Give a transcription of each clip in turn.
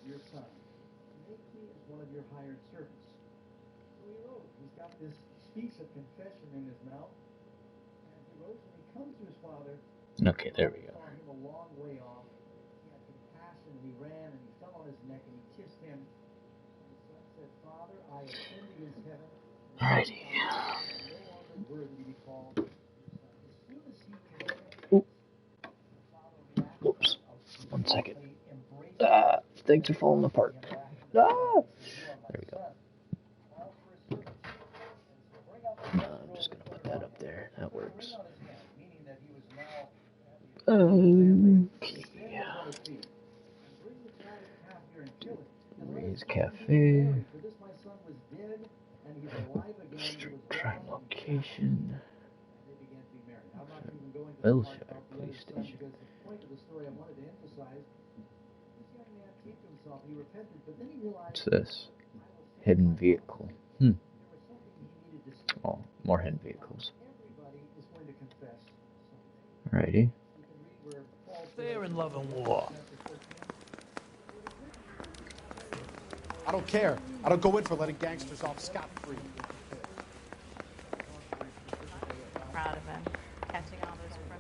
your son. Make me as one of your hired servants. So he rose. He's got this speech of confession in his mouth. And he rose and he comes to his father. Okay, there we go. Saw him a long way off. He had compassion. He ran and he fell on his neck and he kissed him. And his son said, Father, I have sinned against heaven. Alrighty. I am no longer worthy to be called your son. As soon as he Oop. Whoops. 1 second. Things are falling apart. Ah! There we go. I'm just going to put that up there. That works. Okay. Ray's Cafe. Try location. Bellshire Police Station. What's this? Hidden vehicle. Oh, more hidden vehicles. Alrighty. They're in love and war. I don't care. I don't go in for letting gangsters off scot-free. Proud of him. Catching all those criminals.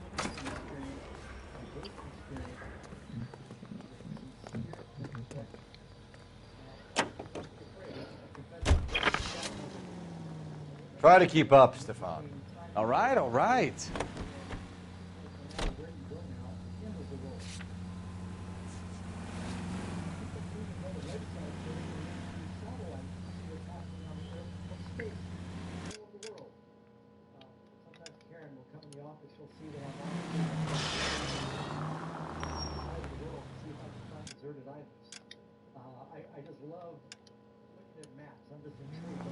Try to keep up, Stefan. All right, all right. I just love looking at maps. I'm just intrigued.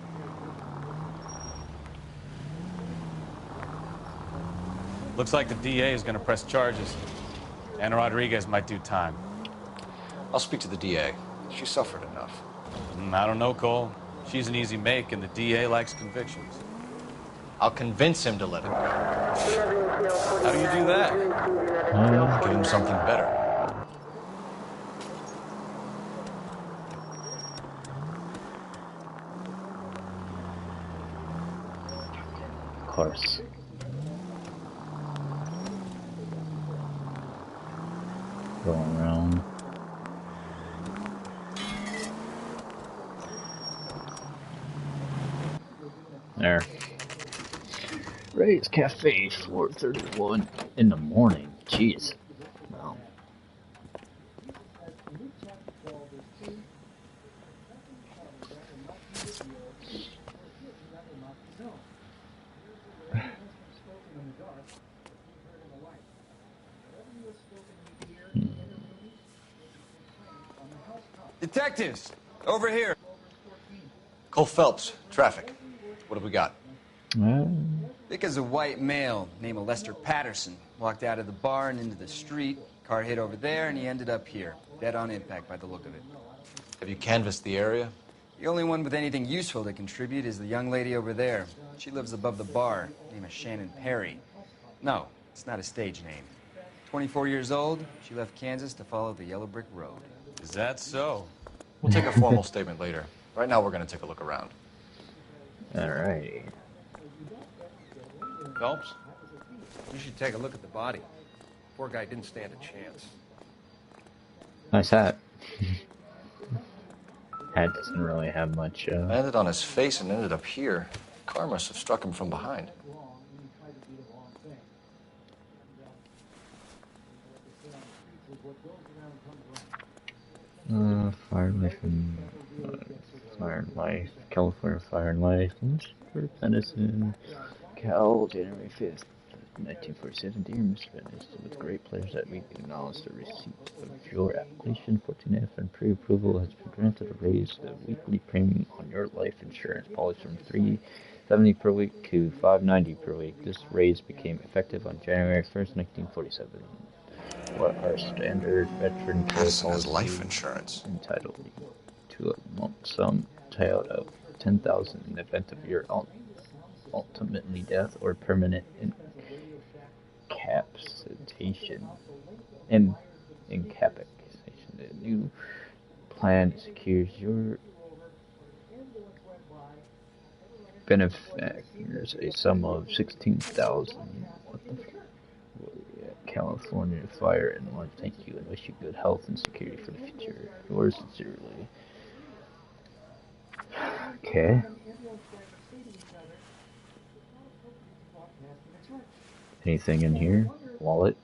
Looks like the DA is going to press charges. Anna Rodriguez might do time. I'll speak to the DA. She suffered enough. I don't know, Cole. She's an easy make, and the DA likes convictions. I'll convince him to let it go. How do you do that? Give him something better. Of course. Going around. There. Ray's Cafe, 4:31 in the morning. Jeez. Wow. Detectives, over here. Cole Phelps, traffic. What have we got? Thick as a white male named Lester Patterson. Walked out of the bar and into the street. Car hit over there, and he ended up here. Dead on impact by the look of it. Have you canvassed the area? The only one with anything useful to contribute is the young lady over there. She lives above the bar. Name is Shannon Perry. No, it's not a stage name. 24 years old, she left Kansas to follow the Yellow Brick Road. Is that so? We'll take a formal statement later. Right now, we're going to take a look around. Alrighty. Phelps, you should take a look at the body. Poor guy didn't stand a chance. Nice hat. Hat doesn't really have much. Landed on his face and ended up here. Car must have struck him from behind. Fire and Life and Fire and Life, California Fire and Life, for Edison, Cal, January 5th, 1947. Dear Mr. Venice, with great pleasure that we acknowledge the receipt of your application. 14F and pre-approval has been granted to raise the weekly premium on your life insurance policy from $370 per week to $590 per week. This raise became effective on January 1st, 1947. What are standard veteran care policies life insurance entitled to a lump sum payout of $10,000 in the event of your ultimately death or permanent incapacitation. The new plan secures your benefactors a sum of 16,000. California Fire and want to thank you and wish you good health and security for the future. Yours sincerely. Okay. Anything in here? Wallet?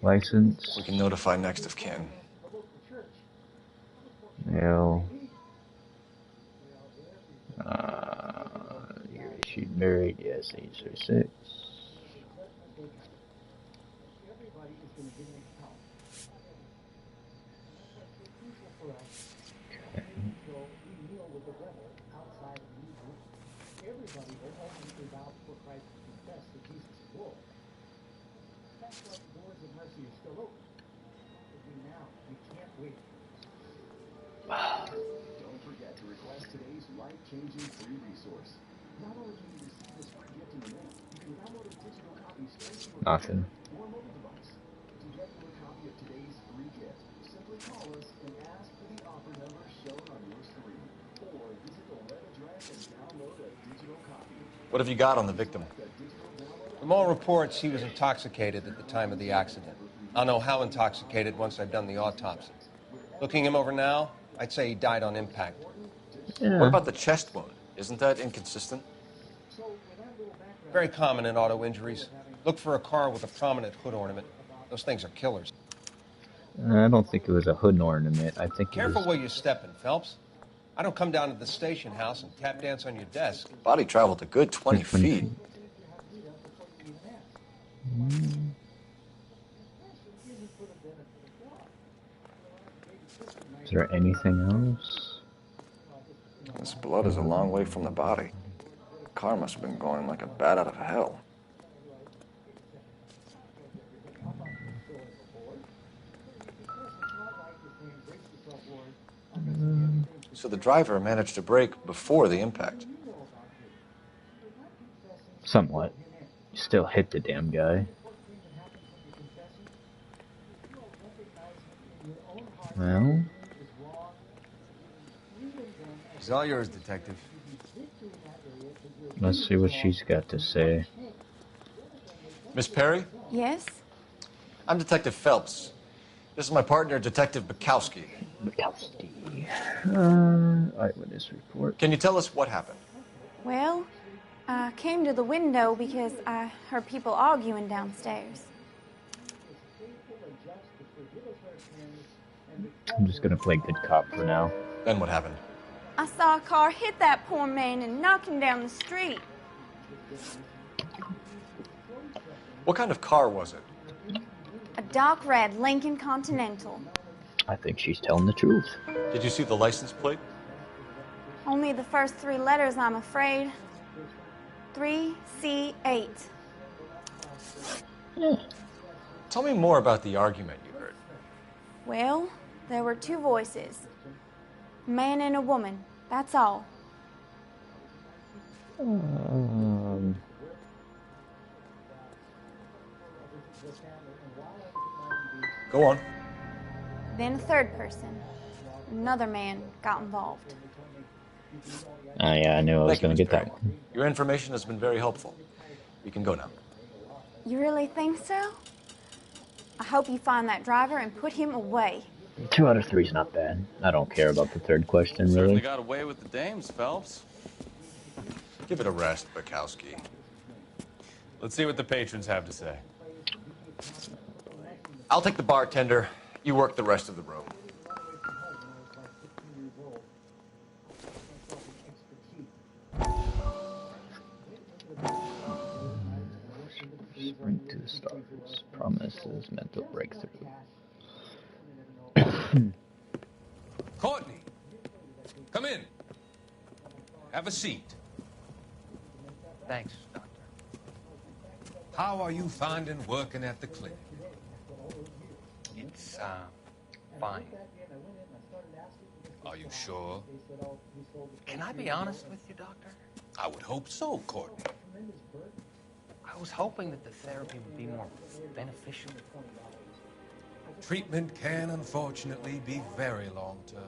License? We can notify next of kin. Mail. You're issued married, yes, age 36. Don't forget to request today's life-changing free resource. Not only can you receive this free gift in the mail, you can download a digital copy straight to your Nothing. computer or mobile device. To get your copy of today's free gift, simply call us and ask for the offer number shown on your screen, or visit the web address and download a digital copy. What have you got on the victim? From all reports, he was intoxicated at the time of the accident. I'll know how intoxicated once I've done the autopsy. Looking him over now, I'd say he died on impact. Yeah. What about the chest wound? Isn't that inconsistent? Very common in auto injuries. Look for a car with a prominent hood ornament. Those things are killers. I don't think it was a hood ornament. I think Careful it where you're stepping, Phelps. I don't come down to the station house and tap dance on your desk. Body traveled a good 20 was... feet. Is there anything else? This blood is a long way from the body. The car must have been going like a bat out of hell. So the driver managed to brake before the impact. Somewhat. Still hit the damn guy. Well, It's all yours, Detective. let's see what she's got to say. Miss Perry? Yes? I'm Detective Phelps. This is my partner, Detective Bukowski. Bukowski. Eyewitness report. Can you tell us what happened? Well, I came to the window because I heard people arguing downstairs. I'm just gonna play good cop for now. Then what happened? I saw a car hit that poor man and knock him down the street. What kind of car was it? A dark red Lincoln Continental. I think she's telling the truth. Did you see the license plate? Only the first three letters, I'm afraid. 3C8. Yeah. Tell me more about the argument you heard. Well, there were two voices. A man and a woman, that's all. Go on. Then a third person. Another man got involved. Yeah, I knew I was Thank you, going to Miss get that Perry. one. Your information has been very helpful. You can go now. You really think so? I hope you find that driver and put him away. 2 out of 3 is not bad. I don't care about the third question, Certainly really. got away with the dames, Phelps. Give it a rest, Bukowski. Let's see what the patrons have to say. I'll take the bartender. You work the rest of the room. Sprint to the stars. Promises mental breakthrough. Courtney, come in. Have a seat. Thanks, Doctor. How are you finding working at the clinic? It's, fine. Are you sure? Can I be honest with you, Doctor? I would hope so, Courtney. I was hoping that the therapy would be more beneficial. Treatment can unfortunately be very long-term.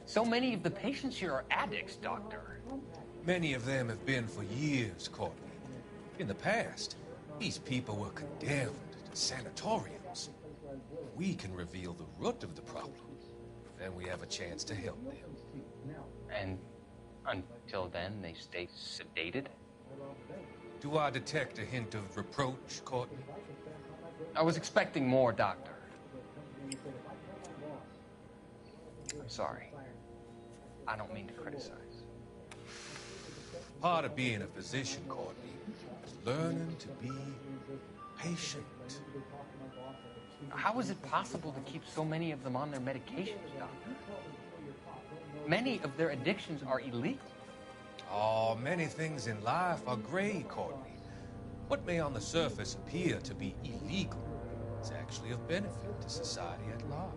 So many of the patients here are addicts, Doctor. Many of them have been for years, Courtney. In the past, these people were condemned to sanatoriums. We can reveal the root of the problem. Then we have a chance to help them. And until then, they stay sedated? Do I detect a hint of reproach, Courtney? I was expecting more, Doctor. I'm sorry. I don't mean to criticize. Part of being a physician, Courtney, is learning to be patient. How is it possible to keep so many of them on their medications, Doctor? Many of their addictions are illegal. Oh, many things in life are gray, Courtney. What may on the surface appear to be illegal is actually of benefit to society at large.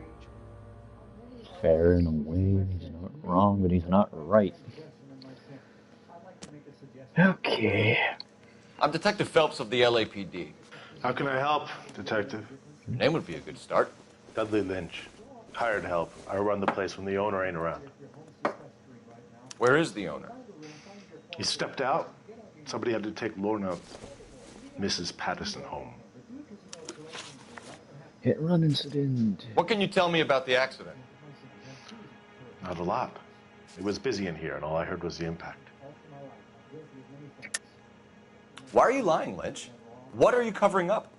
Fair in a way, he's not wrong, but he's not right. Okay. I'm Detective Phelps of the LAPD. How can I help, Detective? Your name would be a good start. Dudley Lynch. Hired help. I run the place when the owner ain't around. Where is the owner? He stepped out. Somebody had to take Lorna, Mrs. Patterson, home. Hit and run incident. What can you tell me about the accident? Not a lot. It was busy in here, and all I heard was the impact. Why are you lying, Lynch? What are you covering up?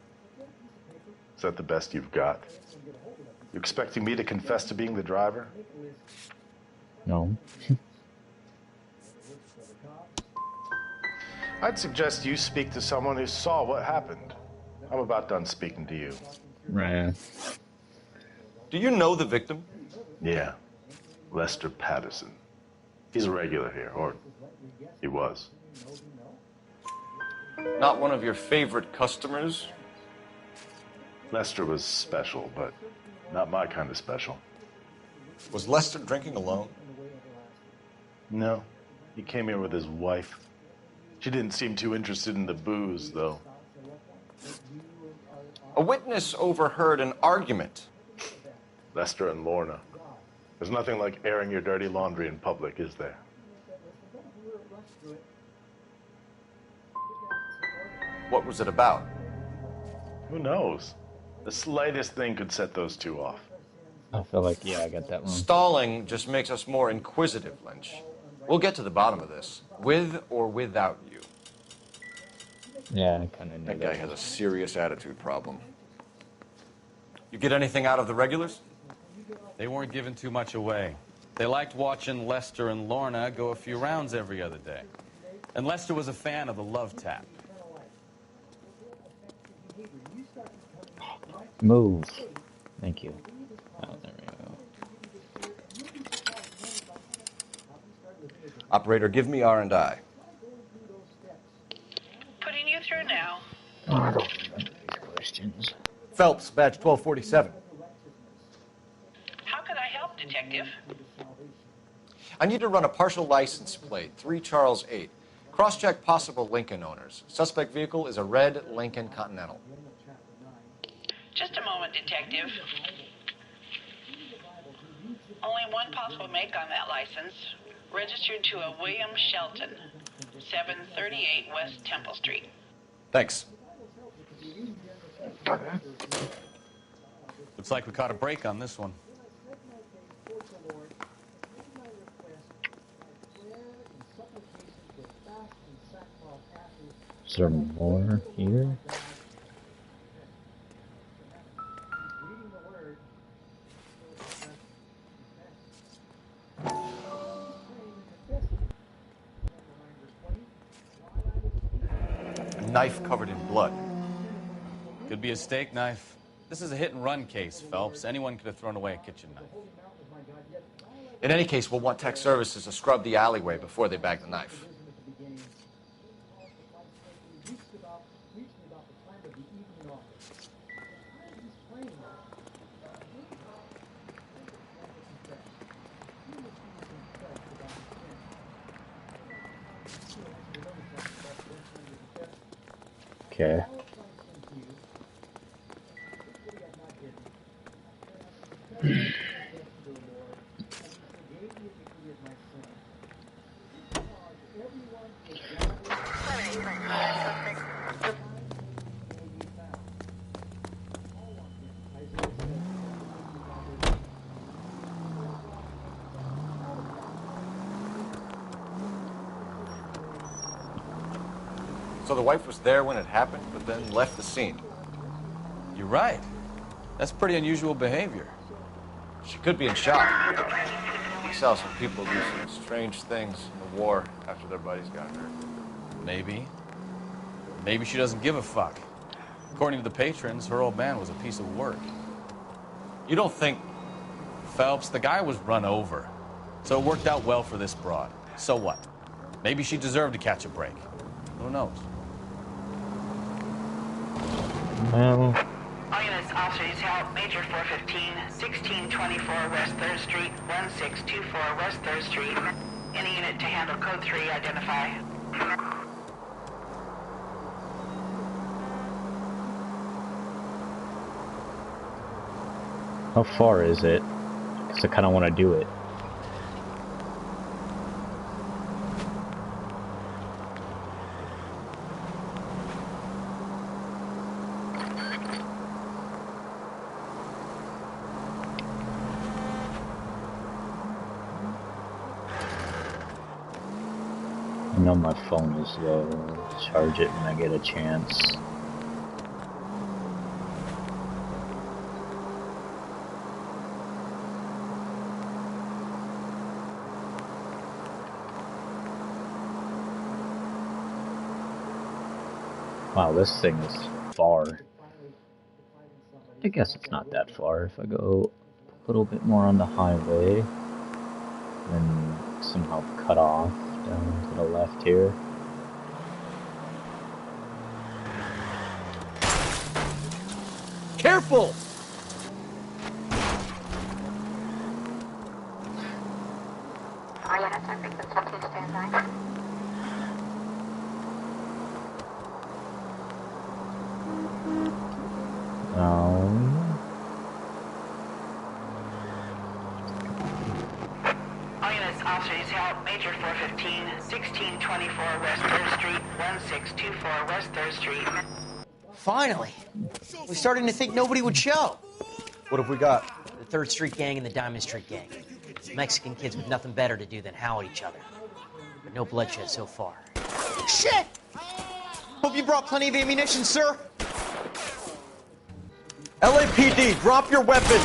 Is that the best you've got? You expecting me to confess to being the driver? No. I'd suggest you speak to someone who saw what happened. I'm about done speaking to you. Right. Do you know the victim? Yeah. Lester Patterson. He's a regular here, or he was. Not one of your favorite customers? Lester was special, but not my kind of special. Was Lester drinking alone? No. He came here with his wife. She didn't seem too interested in the booze, though. A witness overheard an argument. Lester and Lorna. There's nothing like airing your dirty laundry in public, is there? What was it about? Who knows? The slightest thing could set those two off. I feel like, yeah, I got that one. Stalling just makes us more inquisitive, Lynch. We'll get to the bottom of this, with or without you. Yeah, I kind of knew That guy has a serious attitude problem. You get anything out of the regulars? They weren't giving too much away. They liked watching Lester and Lorna go a few rounds every other day. And Lester was a fan of the love tap. Move. Thank you. Oh, there we go. Operator, give me R&I. Putting you through now. Oh, I don't remember these questions. Phelps, badge 1247. How can I help, Detective? I need to run a partial license plate, 3 Charles 8. Cross-check possible Lincoln owners. Suspect vehicle is a red Lincoln Continental. Just a moment, Detective. Only one possible make on that license. Registered to a William Shelton, 738 West Temple Street. Thanks. Looks like we caught a break on this one. Is there more here? A knife covered in blood. Could be a steak knife. This is a hit-and-run case, Phelps. Anyone could have thrown away a kitchen knife. In any case, we'll want tech services to scrub the alleyway before they bag the knife. Okay. So the wife was there when it happened, but then left the scene. You're right. That's pretty unusual behavior. She could be in shock. We saw some people do some strange things in the war after their buddies got hurt. Maybe. Maybe she doesn't give a fuck. According to the patrons, her old man was a piece of work. You don't think... Phelps, the guy was run over. So it worked out well for this broad. So what? Maybe she deserved to catch a break. Who knows? Well... All units, officers help. Major 415, 1624 West 3rd Street, 1624 West 3rd Street. Any unit to handle code 3, identify. How far is it? Because I kind of want to do it. I know my phone is low. Charge it when I get a chance. Wow, this thing is far. I guess it's not that far if I go a little bit more on the highway, then somehow cut off down to the left here. Careful! All units on frequency 2 stand by. All units, officers help. Major 415, 1624 West 3rd Street, 1624 West 3rd Street. Finally! We're starting to think nobody would show. What have we got? The 3rd Street Gang and the Diamond Street Gang. Mexican kids with nothing better to do than howl at each other. But no bloodshed so far. Shit! Hope you brought plenty of ammunition, sir. LAPD, drop your weapons!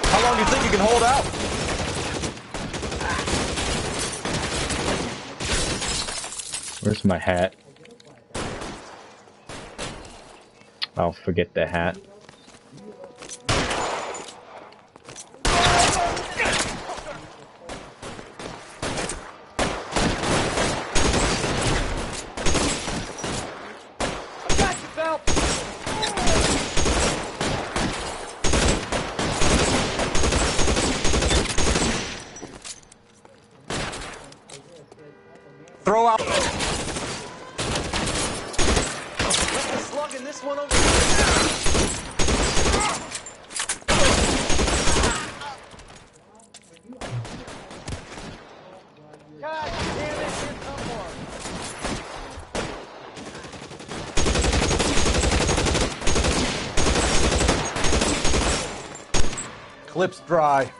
How long do you think you can hold out? Where's my hat? I'll forget the hat. Throw out. Get the slug in this one over God damn it, here come more. Clip's dry.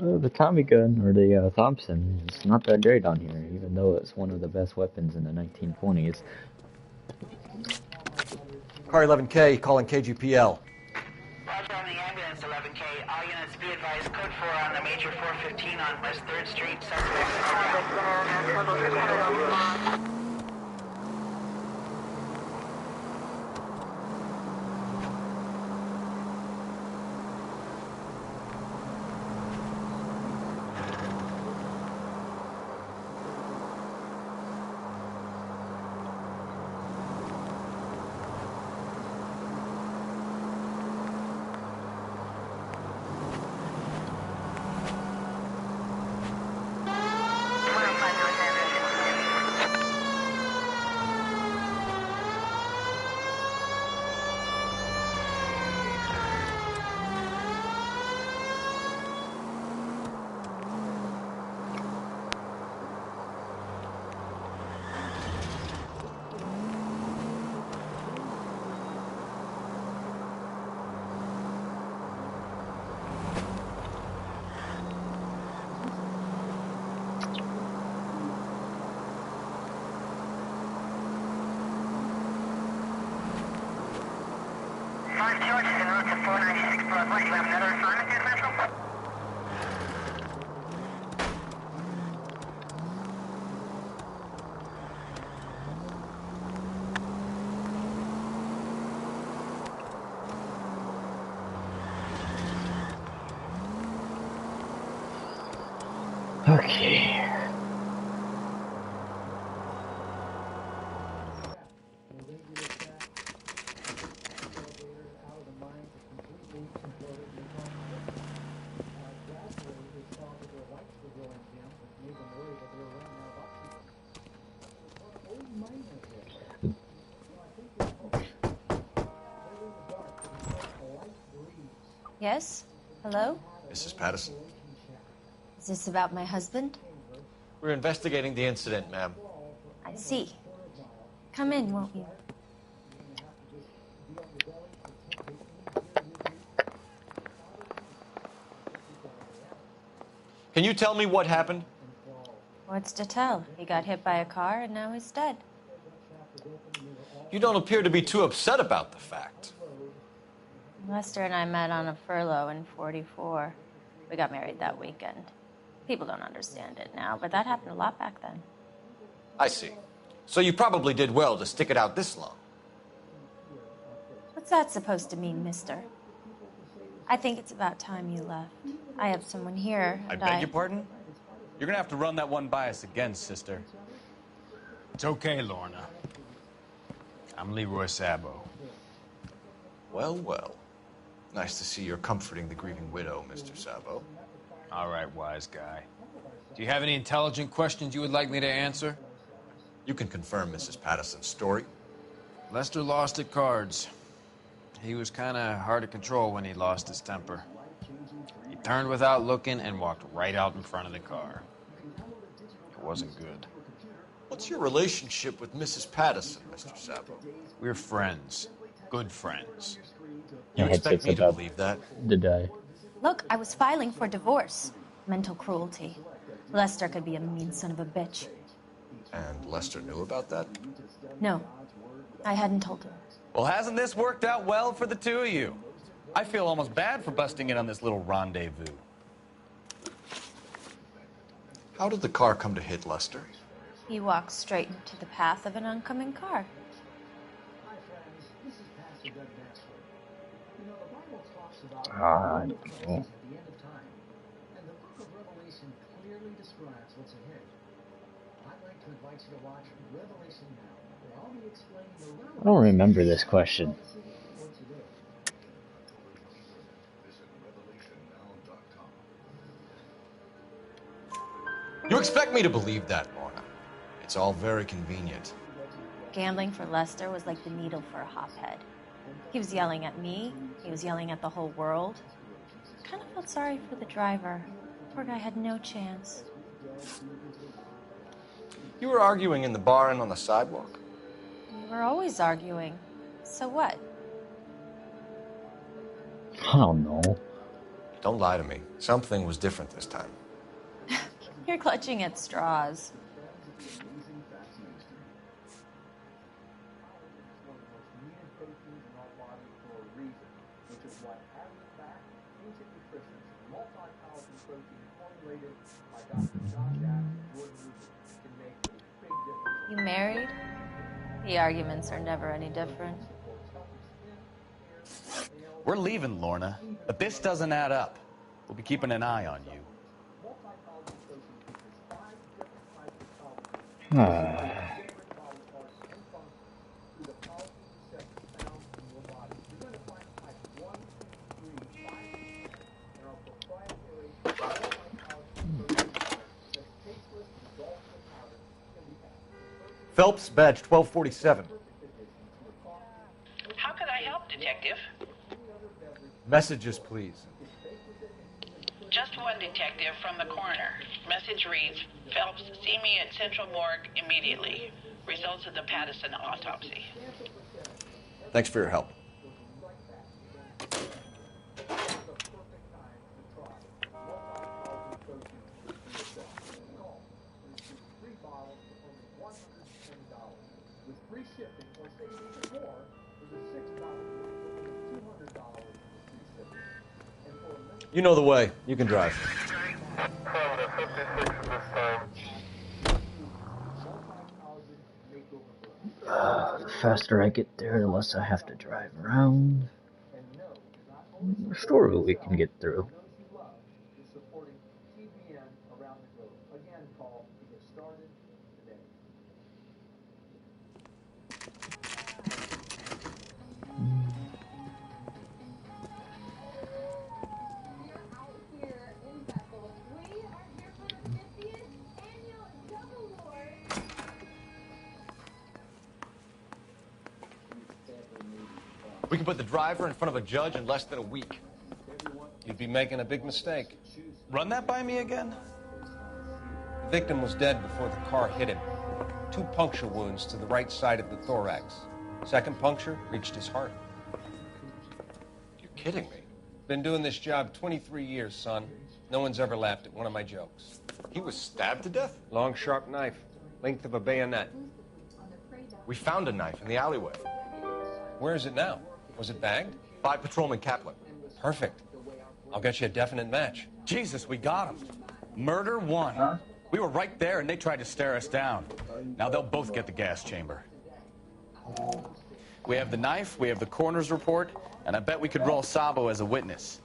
The Tommy gun, or the Thompson, is not that great on here, even though it's one of the best weapons in the 1920s. Car 11K, calling KGPL. Roger on the ambulance 11K. All units be advised. Code 4 on the Major 415 on West 3rd Street. Suspect. George is en route to 496 Broad. What, you have another assignment here, Central? Okay. Yes? Hello? Mrs. Patterson? Is this about my husband? We're investigating the incident, ma'am. I see. Come in, won't you? Can you tell me what happened? What's to tell? He got hit by a car and now he's dead. You don't appear to be too upset about the fact. Lester and I met on a furlough in '44. We got married that weekend. People don't understand it now, but that happened a lot back then. I see. So you probably did well to stick it out this long. What's that supposed to mean, mister? I think it's about time you left. I have someone here, I and beg your pardon? You're gonna have to run that one by us again, sister. It's okay, Lorna. I'm Leroy Sabo. Well, well. Nice to see you're comforting the grieving widow, Mr. Sabo. All right, wise guy. Do you have any intelligent questions you would like me to answer? You can confirm Mrs. Patterson's story. Lester lost at cards. He was kind of hard to control when he lost his temper. He turned without looking and walked right out in front of the car. It wasn't good. What's your relationship with Mrs. Patterson, Mr. Sabo? We're friends. Good friends. You expect me to believe that? Did I? Look, I was filing for divorce. Mental cruelty. Lester could be a mean son of a bitch. And Lester knew about that? No, I hadn't told him. Well, hasn't this worked out well for the two of you? I feel almost bad for busting in on this little rendezvous. How did the car come to hit Lester? He walked straight into the path of an oncoming car. Ah, I don't remember this question. You expect me to believe that, Lorna? It's all very convenient. Gambling for Lester was like the needle for a hophead. He was yelling at me. He was yelling at the whole world. I kind of felt sorry for the driver. Poor guy had no chance. You were arguing in the bar and on the sidewalk? We were always arguing. So what? I don't know. Don't lie to me. Something was different this time. You're clutching at straws. You married? The arguments are never any different. We're leaving, Lorna, but this doesn't add up. We'll be keeping an eye on you. Phelps, badge 1247. How could I help, Detective? Messages, please. Just one detective from the coroner. Message reads, Phelps, see me at Central Morgue immediately. Results of the Patterson autopsy. Thanks for your help. You know the way. You can drive. The faster I get there, the less I have to drive around. The shorter we can get through. We can put the driver in front of a judge in less than a week. You'd be making a big mistake. Run that by me again? The victim was dead before the car hit him. 2 puncture wounds to the right side of the thorax. Second puncture reached his heart. You're kidding me. Been doing this job 23 years, son. No one's ever laughed at one of my jokes. He was stabbed to death? Long, sharp knife. Length of a bayonet. We found a knife in the alleyway. Where is it now? Was it bagged? By Patrolman Kaplan. Perfect. I'll get you a definite match. Jesus, we got him. Murder 1. Huh? We were right there, and they tried to stare us down. Now they'll both get the gas chamber. We have the knife, we have the coroner's report, and I bet we could roll Sabo as a witness.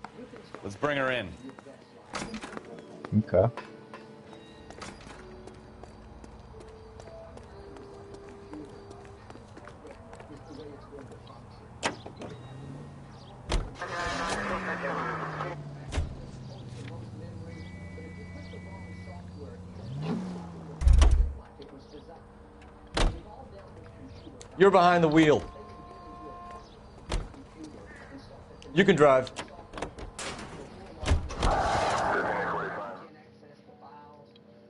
Let's bring her in. Okay. You're behind the wheel. You can drive.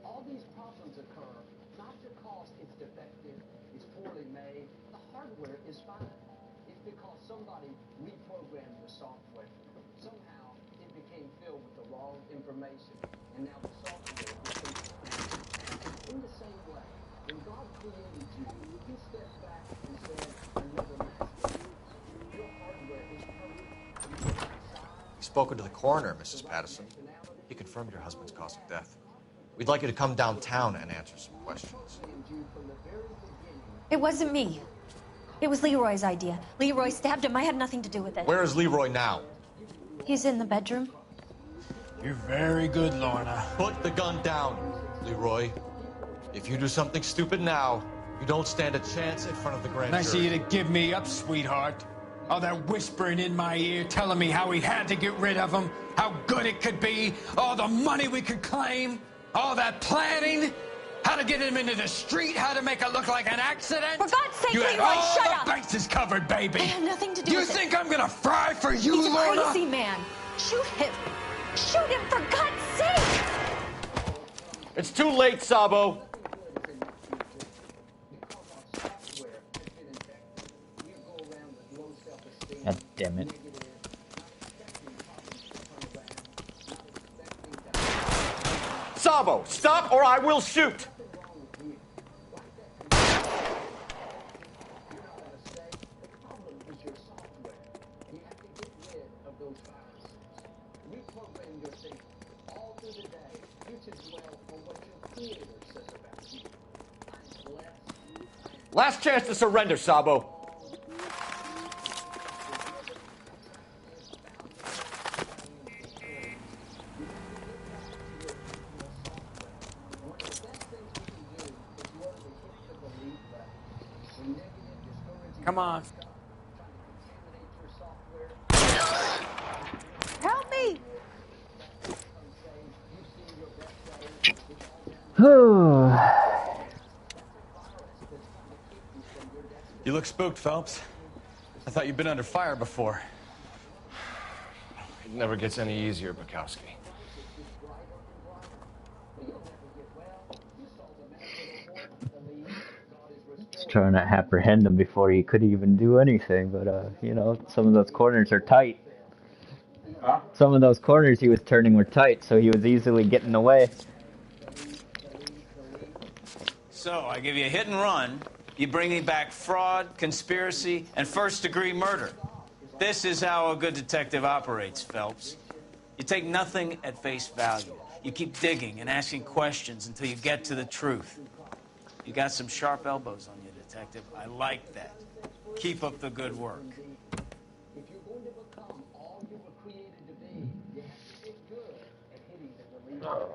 All these problems occur not because it's defective, it's poorly made. The hardware is fine. It's because somebody reprogrammed the software. Somehow it became filled with the wrong information, and now the software is contaminated. In the same way, when God created you, He stepped back and said, "Another master." Your hardware is perfect. We've spoken to the coroner, Mrs. Patterson. He confirmed your husband's cause of death. We'd like you to come downtown and answer some questions. It wasn't me. It was Leroy's idea. Leroy stabbed him. I had nothing to do with it. Where is Leroy now? He's in the bedroom. You're very good, Lorna. Put the gun down, Leroy. If you do something stupid now, you don't stand a chance in front of the grand jury. Nice of you to give me up, sweetheart. All that whispering in my ear, telling me how we had to get rid of him, how good it could be, all the money we could claim, all that planning, how to get him into the street, how to make it look like an accident. For God's sake, you had Leroy, all shut the up! bases covered, baby. I had nothing to do you with it. You think I'm gonna fry for you, He's Lorna? a crazy man. Shoot him. Shoot him, for God's sake! It's too late, Sabo. God damn it. Sabo, stop or I will shoot! Last chance to surrender, Sabo. Come on. Help me! You look spooked, Phelps. I thought you'd been under fire before. It never gets any easier, Bukowski. Just trying to apprehend him before he could even do anything, but you know, some of those corners are tight. Huh? Some of those corners he was turning were tight, so he was easily getting away. So, I give you a hit and run. You bring me back fraud, conspiracy, and first-degree murder. This is how a good detective operates, Phelps. You take nothing at face value. You keep digging and asking questions until you get to the truth. You got some sharp elbows on you, Detective. I like that. Keep up the good work. If you're going to become all you were created to be, you have to get good at hitting the delete button.